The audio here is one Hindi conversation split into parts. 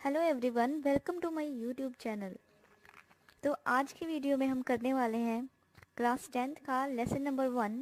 Hello everyone, welcome to my YouTube channel. तो आज की वीडियो में हम करने वाले हैं क्लास 10th का लेसन नंबर 1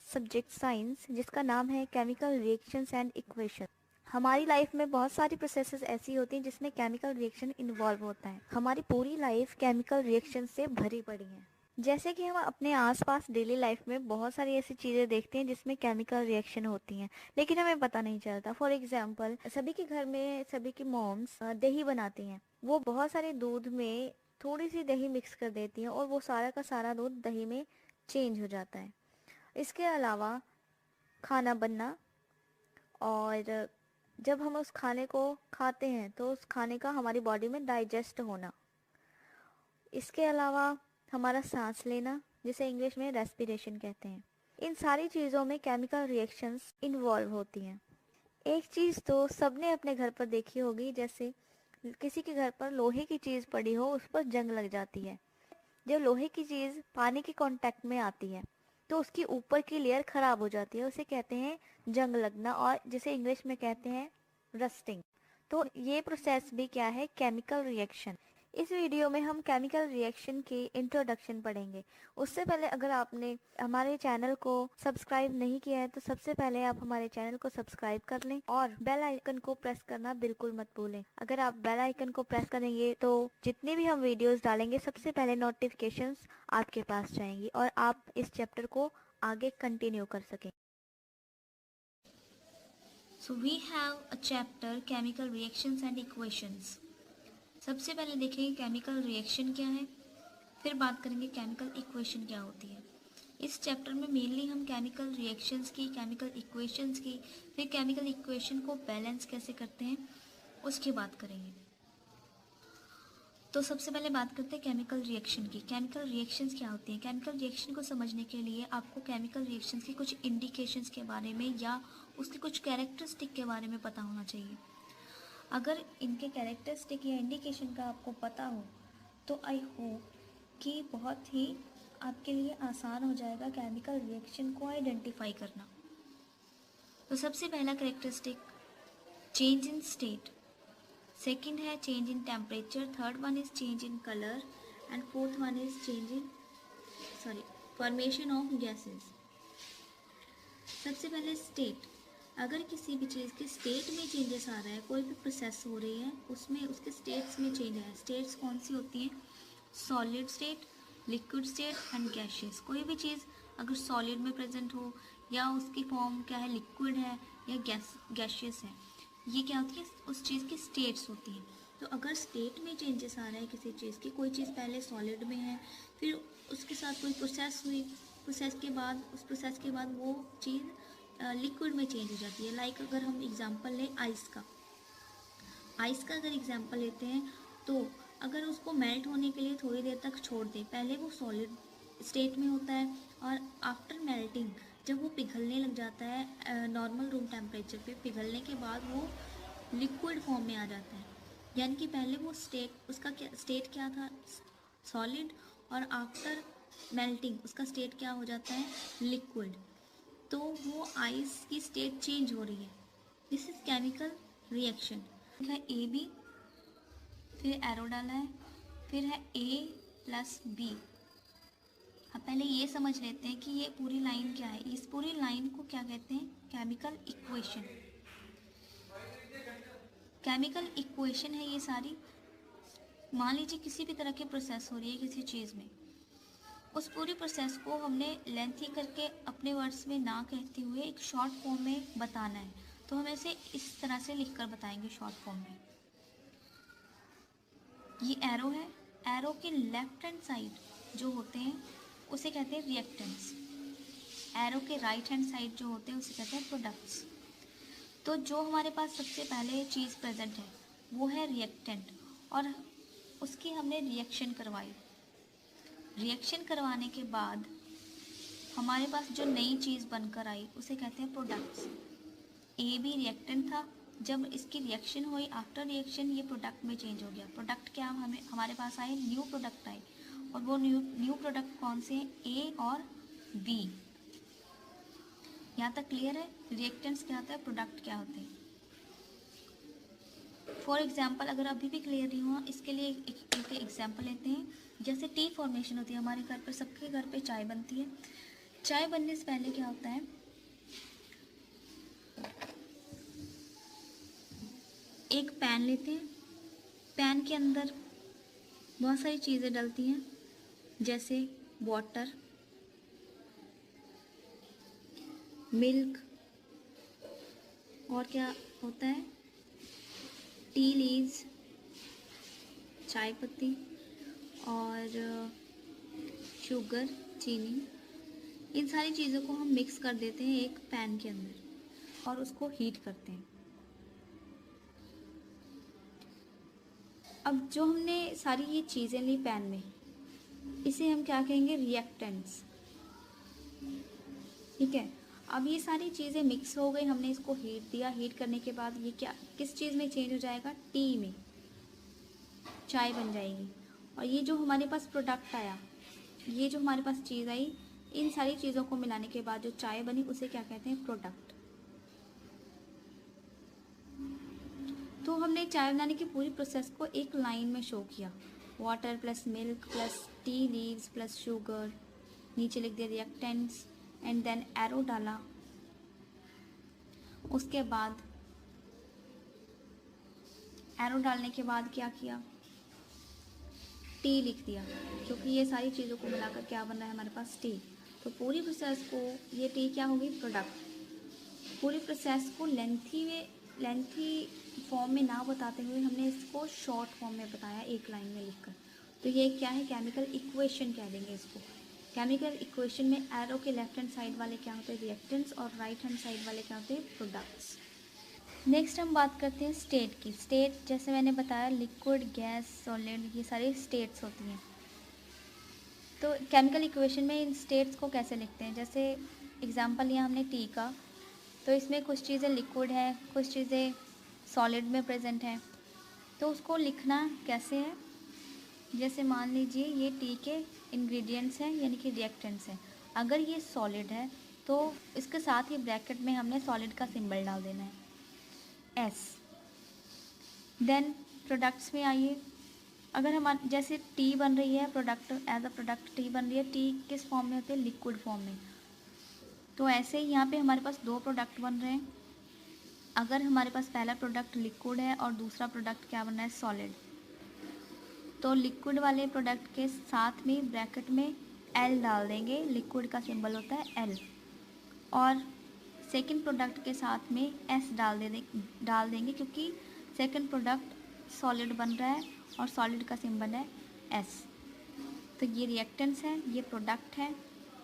सब्जेक्ट साइंस, जिसका नाम है केमिकल रिएक्शंस एंड इक्वेशन। हमारी लाइफ में बहुत सारी प्रोसेसेस ऐसी होती हैं जिसमें केमिकल रिएक्शन इन्वॉल्व होता है। हमारी पूरी लाइफ केमिकल रिएक्शन से भरी पड़ी है। जैसे कि हम अपने आसपास डेली लाइफ में बहुत सारी ऐसी चीज़ें देखते हैं जिसमें केमिकल रिएक्शन होती हैं, लेकिन हमें पता नहीं चलता। फॉर एग्जांपल, सभी के घर में सभी की मॉम्स दही बनाती हैं। वो बहुत सारे दूध में थोड़ी सी दही मिक्स कर देती हैं और वो सारा का सारा दूध दही में चेंज हो जाता है। इसके अलावा खाना बनना, और जब हम उस खाने को खाते हैं तो उस खाने का हमारी बॉडी में डाइजेस्ट होना। इसके अलावा हमारा सांस लेना, जिसे इंग्लिश में रेस्पिरेशन कहते हैं। इन सारी चीज़ों में केमिकल रिएक्शंस इन्वॉल्व होती हैं। एक चीज़ तो सबने अपने घर पर देखी होगी, जैसे किसी के घर पर लोहे की चीज़ पड़ी हो, उस पर जंग लग जाती है। जब लोहे की चीज़ पानी के कांटेक्ट में आती है तो उसकी ऊपर की लेयर खराब हो जाती है, उसे कहते हैं जंग लगना, और जिसे इंग्लिश में कहते हैं रस्टिंग। तो ये प्रोसेस भी क्या है? Chemical reaction. इस वीडियो में हम केमिकल रिएक्शन की इंट्रोडक्शन पढ़ेंगे। उससे पहले अगर आपने हमारे चैनल को सब्सक्राइब नहीं किया है तो सबसे पहले आप हमारे चैनल को सब्सक्राइब कर लें और बेल आइकन को प्रेस करना बिल्कुल मत भूलें। अगर आप बेल आइकन को प्रेस करेंगे तो जितनी भी हम वीडियोस डालेंगे सबसे पहले नोटिफिकेशंस आपके पास जाएंगी और आप इस चैप्टर को आगे कंटिन्यू कर सकें। So we have a chapter chemical reactions and equations. सबसे पहले देखेंगे केमिकल रिएक्शन क्या है, फिर बात करेंगे केमिकल इक्वेशन क्या होती है। इस चैप्टर में मेनली हम केमिकल रिएक्शंस की, केमिकल इक्वेशंस की, फिर केमिकल इक्वेशन को बैलेंस कैसे करते हैं उसकी बात करेंगे। तो सबसे पहले बात करते हैं केमिकल रिएक्शन की। केमिकल रिएक्शंस क्या होती हैं? केमिकल रिएक्शन को समझने के लिए आपको केमिकल रिएक्शंस की कुछ इंडिकेशंस के बारे में या उसकी कुछ कैरेक्टरिस्टिक के बारे में पता होना चाहिए। अगर इनके कैरेक्टरिस्टिक या इंडिकेशन का आपको पता हो तो आई होप कि बहुत ही आपके लिए आसान हो जाएगा केमिकल रिएक्शन को आइडेंटिफाई करना। तो सबसे पहला characteristic change in state, second है change in temperature, third one is change in colour and fourth one is change in formation of gases. सबसे पहले स्टेट, अगर किसी भी चीज़ के स्टेट में चेंजेस आ रहा है, कोई भी प्रोसेस हो रही है उसमें उसके स्टेट्स में चेंज है। स्टेट्स कौन सी होती हैं? Solid state, liquid state and gaseous. कोई भी चीज़ अगर सॉलिड में प्रेजेंट हो या उसकी फॉर्म क्या है, लिक्विड है या गैशियस है, ये क्या होती है? उस चीज़ की स्टेट्स होती हैं। तो अगर स्टेट में चेंजेस आ रहा है किसी चीज़ की, कोई चीज़ पहले सॉलिड में है, फिर उसके साथ कोई प्रोसेस हुई, प्रोसेस के बाद वो चीज़ लिक्विड में चेंज हो जाती है। लाइक अगर हम एग्जांपल लें आइस का अगर एग्जांपल लेते हैं तो अगर उसको मेल्ट होने के लिए थोड़ी देर तक छोड़ दें, पहले वो सॉलिड स्टेट में होता है और आफ्टर मेल्टिंग जब वो पिघलने लग जाता है नॉर्मल रूम टेम्परेचर पे, पिघलने के बाद वो लिक्विड फॉर्म में आ जाता है। यानी कि पहले वो उसका स्टेट क्या था? सॉलिड, और आफ्टर मेल्टिंग उसका स्टेट क्या हो जाता है? लिक्विड। तो वो आइस की स्टेट चेंज हो रही है। This is chemical reaction. है ए बी, फिर एरो डाला है, फिर है ए प्लस बी। अब पहले ये समझ लेते हैं कि ये पूरी लाइन क्या है। इस पूरी लाइन को क्या कहते हैं? Chemical equation. केमिकल इक्वेशन है ये सारी। मान लीजिए किसी भी तरह की प्रोसेस हो रही है किसी चीज़ में, उस पूरी प्रोसेस को हमने लेंथी करके अपने वर्ड्स में ना कहते हुए एक शॉर्ट फॉर्म में बताना है, तो हम ऐसे इस तरह से लिखकर बताएंगे शॉर्ट फॉर्म में। ये एरो है, एरो के लेफ्ट हैंड साइड जो होते हैं उसे कहते हैं रिएक्टेंट्स, एरो के राइट हैंड साइड जो होते हैं उसे कहते हैं प्रोडक्ट्स। तो जो हमारे पास सबसे पहले चीज़ प्रेजेंट है वो है रिएक्टेंट, और उसकी हमने रिएक्शन करवाई। रिएक्शन करवाने के बाद हमारे पास जो नई चीज़ बनकर आई उसे कहते हैं प्रोडक्ट्स। ए बी रिएक्टेंट था, जब इसकी रिएक्शन हुई, आफ्टर रिएक्शन ये प्रोडक्ट में चेंज हो गया। प्रोडक्ट क्या हमारे पास आए? न्यू प्रोडक्ट आए, और वो न्यू प्रोडक्ट कौन से हैं? ए और बी। यहाँ तक क्लियर है? रिएक्टेंट्स क्या होता है, प्रोडक्ट क्या होते हैं। फॉर एग्जाम्पल अगर अभी भी क्लियर नहीं हुआ, इसके लिए एक एग्जाम्पल लेते हैं। जैसे टी फॉर्मेशन होती है हमारे घर पर, सबके घर पे चाय बनती है। चाय बनने से पहले क्या होता है, एक पैन लेते हैं, पैन के अंदर बहुत सारी चीज़ें डलती हैं, जैसे वाटर, मिल्क, और क्या होता है, टी लीव्स, चाय पत्ती, और शुगर, चीनी। इन सारी चीज़ों को हम मिक्स कर देते हैं एक पैन के अंदर और उसको हीट करते हैं। अब जो हमने सारी ये चीज़ें ली पैन में, इसे हम क्या कहेंगे, रिएक्टेंट्स। ठीक है। अब ये सारी चीज़ें मिक्स हो गई, हमने इसको हीट दिया, हीट करने के बाद ये क्या किस चीज़ में चेंज हो जाएगा, टी में, चाय बन जाएगी। और ये जो हमारे पास प्रोडक्ट आया, ये जो हमारे पास चीज़ आई, इन सारी चीज़ों को मिलाने के बाद जो चाय बनी उसे क्या कहते हैं, प्रोडक्ट। तो हमने चाय बनाने की पूरी प्रोसेस को एक लाइन में शो किया, water plus milk plus tea leaves plus sugar, नीचे लिख दिया रिएक्टेंट्स, एंड देन एरो डाला। उसके बाद एरो डालने के बाद क्या किया, टी लिख दिया, क्योंकि ये सारी चीज़ों को मिलाकर क्या बन रहा है हमारे पास, टी। तो पूरी प्रोसेस को, ये टी क्या होगी, प्रोडक्ट। पूरी प्रोसेस को लेंथी फॉर्म में ना बताते हुए हमने इसको शॉर्ट फॉर्म में बताया, एक लाइन में लिखकर। तो ये क्या है, केमिकल इक्वेशन कह देंगे इसको। केमिकल इक्वेशन में एरो के लेफ्ट हैंड साइड वाले क्या होते हैं, रिएक्टेंट्स, और राइट हैंड साइड वाले क्या होते हैं, प्रोडक्ट्स। नेक्स्ट हम बात करते हैं स्टेट की। स्टेट जैसे मैंने बताया, लिक्विड, गैस, सॉलिड, ये सारी स्टेट्स होती हैं। तो केमिकल इक्वेशन में इन स्टेट्स को कैसे लिखते हैं, जैसे एग्जांपल लिया हमने टी का, तो इसमें कुछ चीज़ें लिक्विड है, कुछ चीज़ें सॉलिड में प्रेजेंट है। तो उसको लिखना कैसे है, जैसे मान लीजिए ये टी के इंग्रेडिएंट्स हैं, यानी कि रिएक्टेंट्स हैं। अगर ये सॉलिड है तो इसके साथ ही ब्रैकेट में हमने सॉलिड का सिंबल डाल देना है, एस। देन प्रोडक्ट्स में आइए, अगर हमारे जैसे टी बन रही है, product as a product tea बन रही है, टी किस फॉर्म में होती है, लिक्विड फॉर्म में। तो ऐसे ही यहाँ पे हमारे पास दो प्रोडक्ट बन रहे हैं। अगर हमारे पास पहला प्रोडक्ट लिक्विड है और दूसरा प्रोडक्ट क्या बन रहा है, सॉलिड, तो लिक्विड वाले प्रोडक्ट के साथ में ब्रैकेट में एल डाल देंगे, लिक्विड का सिंबल होता है एल। और सेकंड प्रोडक्ट के साथ में एस डाल देंगे क्योंकि सेकंड प्रोडक्ट सॉलिड बन रहा है और सॉलिड का सिंबल है एस। तो ये रिएक्टेंट्स हैं, ये प्रोडक्ट है।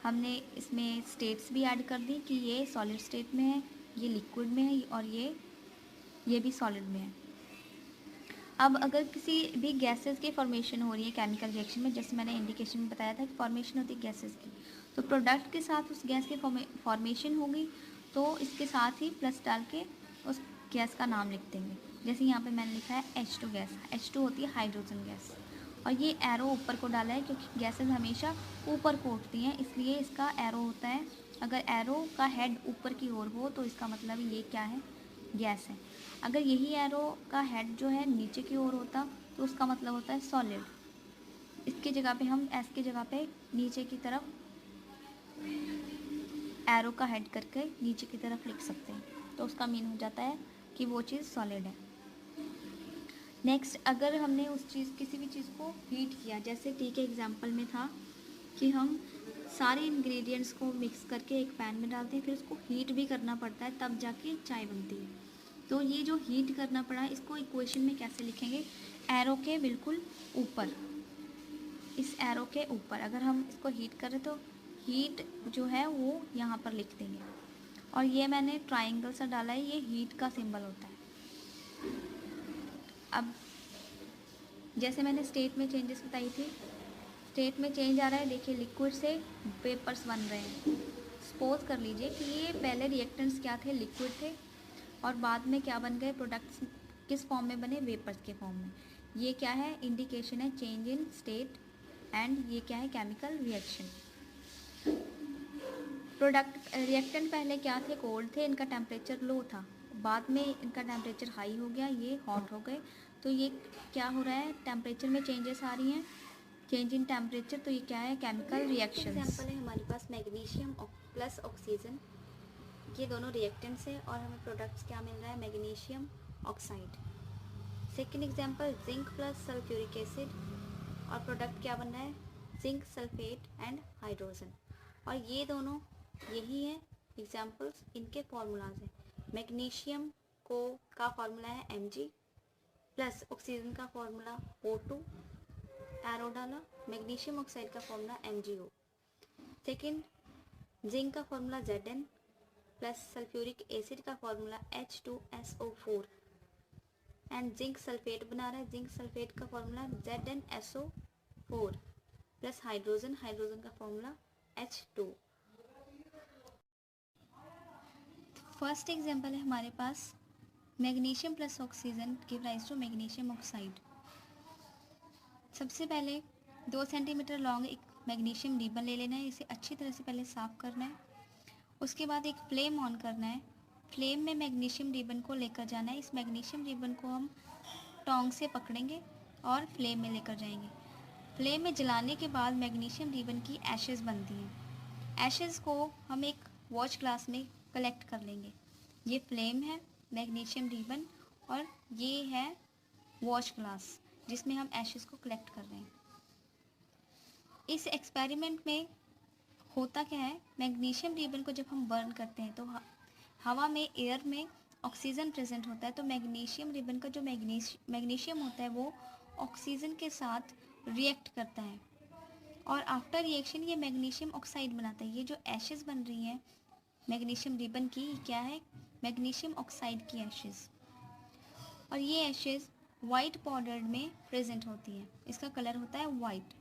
हमने इसमें स्टेट्स भी ऐड कर दी कि ये सॉलिड स्टेट में है, ये लिक्विड में है, और ये भी सॉलिड में है। अब अगर किसी भी गैसेस की फॉर्मेशन हो रही है केमिकल रिएक्शन में, जैसे मैंने इंडिकेशन में बताया था कि फॉर्मेशन होती है गैसेस की, तो प्रोडक्ट के साथ उस गैस की फॉर्मेशन होगी, तो इसके साथ ही प्लस डाल के उस गैस का नाम लिख देंगे। जैसे यहाँ पे मैंने लिखा है H2 गैस, H2 होती है हाइड्रोजन गैस, और ये एरो ऊपर को डाला है क्योंकि गैसेस हमेशा ऊपर को उठती हैं, इसलिए इसका एरो होता है। अगर एरो का हेड ऊपर की ओर हो तो इसका मतलब ये क्या है, गैस है। अगर यही एरो का हेड जो है नीचे की ओर होता तो उसका मतलब होता है सॉलिड। इसकी जगह पे हम एस की जगह पे नीचे की तरफ एरो का हेड करके नीचे की तरफ लिख सकते हैं, तो उसका मीन हो जाता है कि वो चीज़ सॉलिड है। नेक्स्ट, अगर हमने उस चीज़ किसी भी चीज़ को हीट किया, जैसे टी के एग्जांपल में था कि हम सारे इंग्रेडिएंट्स को मिक्स करके एक पैन में डालते हैं, फिर उसको हीट भी करना पड़ता है, तब जाके चाय बनती है। तो ये जो हीट करना पड़ा, इसको इक्वेशन में कैसे लिखेंगे, एरो के बिल्कुल ऊपर, इस एरो के ऊपर अगर हम इसको हीट करें तो हीट जो है वो यहाँ पर लिख देंगे। और ये मैंने ट्राइंगल सा डाला है, ये हीट का सिंबल होता है। अब जैसे मैंने स्टेट में चेंजेस बताई थी, स्टेट में चेंज आ रहा है, देखिए लिक्विड से वेपर्स बन रहे हैं। सपोज कर लीजिए कि ये पहले रिएक्टेंट्स क्या थे, लिक्विड थे, और बाद में क्या बन गए, प्रोडक्ट्स किस फॉर्म में बने, वेपर्स के फॉर्म में। ये क्या है, इंडिकेशन है चेंज इन स्टेट, एंड ये क्या है, केमिकल रिएक्शन। प्रोडक्ट रिएक्टेंट पहले क्या थे, कोल्ड थे, इनका टेम्परेचर लो था, बाद में इनका टेम्परेचर हाई हो गया, ये हॉट हो गए, तो ये क्या हो रहा है, टेम्परेचर में चेंजेस आ रही हैं, चेंज इन टेम्परेचर, तो ये क्या है, केमिकल रिएक्शन। एग्जाम्पल है हमारे पास मैग्नीशियम प्लस ऑक्सीजन, ये दोनों रिएक्टेंट्स है और हमें प्रोडक्ट्स क्या मिल रहा है, magnesium oxide. Second example zinc plus sulphuric acid और प्रोडक्ट क्या बन रहा है, जिंक सल्फेट एंड हाइड्रोजन। और ये दोनों यही है एग्जाम्पल्स, इनके फॉर्मूलाज हैं। मैग्नीशियम को का फॉर्मूला है Mg प्लस ऑक्सीजन का फॉर्मूला O2 एरो डाला, मैग्नीशियम ऑक्साइड का फॉर्मूला MgO। सेकेंड जिंक का formula Zn plus sulphuric acid का formula H2SO4 and zinc sulphate बना रहा है, जिंक सल्फेट का formula ZnSO4 plus hydrogen, hydrogen का फॉर्मूला H2। फर्स्ट एग्जांपल है हमारे पास magnesium plus oxygen give rise to magnesium oxide. सबसे पहले 2 सेंटीमीटर लॉन्ग एक मैग्नीशियम रिबन ले लेना है, इसे अच्छी तरह से पहले साफ़ करना है। उसके बाद एक फ्लेम ऑन करना है, फ्लेम में मैग्नीशियम रिबन को लेकर जाना है। इस मैग्नीशियम रिबन को हम टोंग से पकड़ेंगे और फ्लेम में लेकर जाएंगे। फ्लेम में जलाने के बाद मैग्नीशियम रिबन की एशेज़ बनती हैं। एशेज़ को हम एक वॉच ग्लास में कलेक्ट कर लेंगे। ये फ्लेम है, मैग्नीशियम रिबन, और ये है वॉच ग्लास जिसमें हम एशेज़ को कलेक्ट कर रहे हैं। इस एक्सपेरिमेंट में होता क्या है, मैग्नीशियम रिबन को जब हम बर्न करते हैं तो हवा में, एयर में ऑक्सीजन प्रेजेंट होता है, तो मैग्नीशियम रिबन का जो मैग्नीशियम होता है वो ऑक्सीजन के साथ रिएक्ट करता है और आफ्टर रिएक्शन ये मैग्नीशियम ऑक्साइड बनाता है। ये जो एशेज़ बन रही हैं मैग्नीशियम रिबन की, क्या है, मैग्नीशियम ऑक्साइड की एशेज़, और ये एशेज़ वाइट पाउडर में प्रेजेंट होती है। इसका कलर होता है वाइट।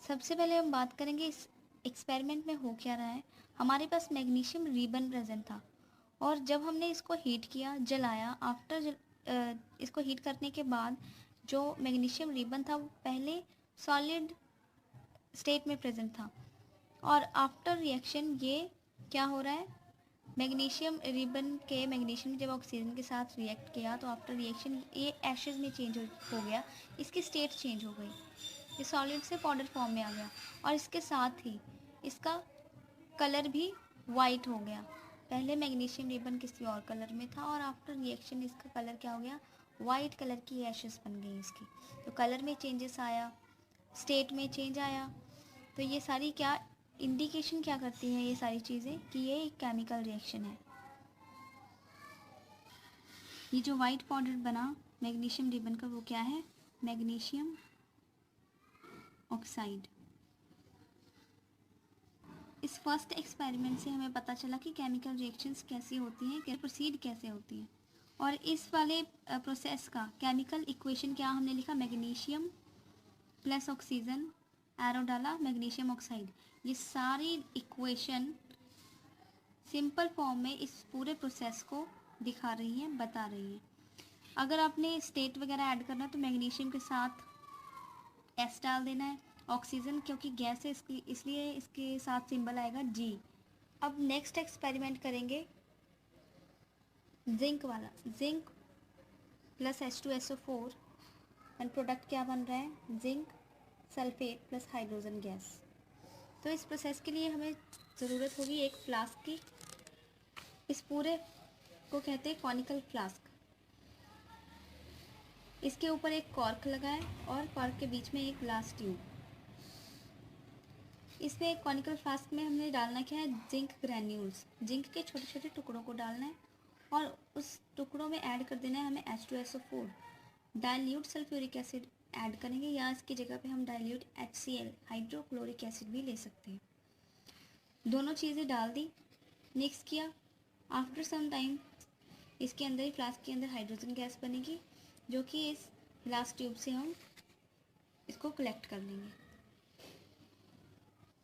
सबसे पहले हम बात करेंगे इस एक्सपेरिमेंट में हो क्या रहा है। हमारे पास मैग्नीशियम रिबन प्रेजेंट था और जब हमने इसको हीट किया, जलाया, इसको हीट करने के बाद जो मैग्नीशियम रिबन था वो पहले सॉलिड स्टेट में प्रेजेंट था और आफ्टर रिएक्शन ये क्या हो रहा है, मैग्नीशियम रिबन के मैग्नीशियम जब ऑक्सीजन के साथ रिएक्ट किया तो आफ्टर रिएक्शन ये एशेज़ में चेंज हो गया, इसकी स्टेट चेंज हो गई, ये सॉलिड से पाउडर फॉर्म में आ गया और इसके साथ ही इसका कलर भी वाइट हो गया। पहले मैग्नीशियम रिबन किसी और कलर में था और आफ्टर रिएक्शन इसका कलर क्या हो गया, वाइट कलर की एशेज़ बन गई इसकी। तो कलर में चेंजेस आया, स्टेट में चेंज आया। तो ये सारी क्या इंडिकेशन क्या करती हैं, ये सारी चीज़ें कि ये एक केमिकल रिएक्शन है। ये जो वाइट पाउडर बना मैग्नीशियम रिबन का वो क्या है, मैग्नीशियम ऑक्साइड। इस फर्स्ट एक्सपेरिमेंट से हमें पता चला कि केमिकल रिएक्शंस कैसी होती हैं, कैसे प्रोसीड कैसे होती हैं। और इस वाले प्रोसेस का केमिकल इक्वेशन क्या हमने लिखा, मैग्नीशियम प्लस ऑक्सीजन, एरो डाला, मैग्नीशियम ऑक्साइड। ये सारी इक्वेशन सिंपल फॉर्म में इस पूरे प्रोसेस को दिखा रही हैं, बता रही हैं। अगर आपने स्टेट वगैरह ऐड करना है तो मैग्नीशियम के साथ एस डाल देना है, ऑक्सीजन क्योंकि गैस है इसलिए इसके साथ सिंबल आएगा G। अब नेक्स्ट एक्सपेरिमेंट करेंगे जिंक वाला, zinc plus H2SO4 and product क्या बन रहा है, zinc sulphate plus hydrogen gas. तो इस प्रोसेस के लिए हमें ज़रूरत होगी एक फ्लास्क की। इस पूरे को कहते हैं कॉनिकल फ्लास्क। इसके ऊपर एक कॉर्क लगा है और कॉर्क के बीच में एक ग्लास ट्यूब। इसमें एक कॉनिकल फ्लास्क में हमने डालना क्या है, जिंक ग्रैन्यूल्स, जिंक के छोटे छोटे टुकड़ों को डालना है और उस टुकड़ों में ऐड कर देना है हमें H2SO4। Dilute sulphuric acid add करेंगे या इसकी जगह पे हम डाइल्यूट HCl हाइड्रोक्लोरिक एसिड भी ले सकते हैं। दोनों चीज़ें डाल दी, मिक्स किया। आफ्टर सम टाइम इसके अंदर ही फ्लास्क के अंदर हाइड्रोजन गैस बनेगी जो कि इस ग्लास ट्यूब से हम इसको कलेक्ट कर लेंगे।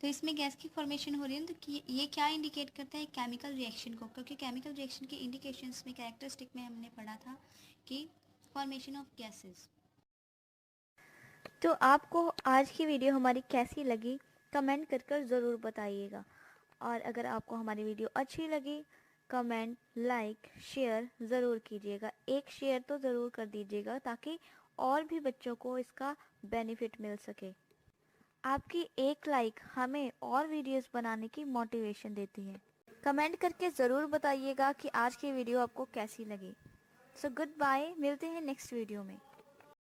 तो इसमें गैस की फॉर्मेशन हो रही है, तो ये क्या इंडिकेट करता है, केमिकल रिएक्शन को, क्योंकि केमिकल रिएक्शन के इंडिकेशंस में कैरेक्टरिस्टिक में हमने पढ़ा था कि फॉर्मेशन ऑफ गैसेस। तो आपको आज की वीडियो हमारी कैसी लगी कमेंट कर ज़रूर बताइएगा, और अगर आपको हमारी वीडियो अच्छी लगी कमेंट, लाइक, शेयर ज़रूर कीजिएगा। एक शेयर तो ज़रूर कर दीजिएगा ताकि और भी बच्चों को इसका बेनिफिट मिल सके। आपकी एक लाइक हमें और वीडियोस बनाने की मोटिवेशन देती है। कमेंट करके ज़रूर बताइएगा कि आज की वीडियो आपको कैसी लगी। सो गुड बाय, मिलते हैं नेक्स्ट वीडियो में।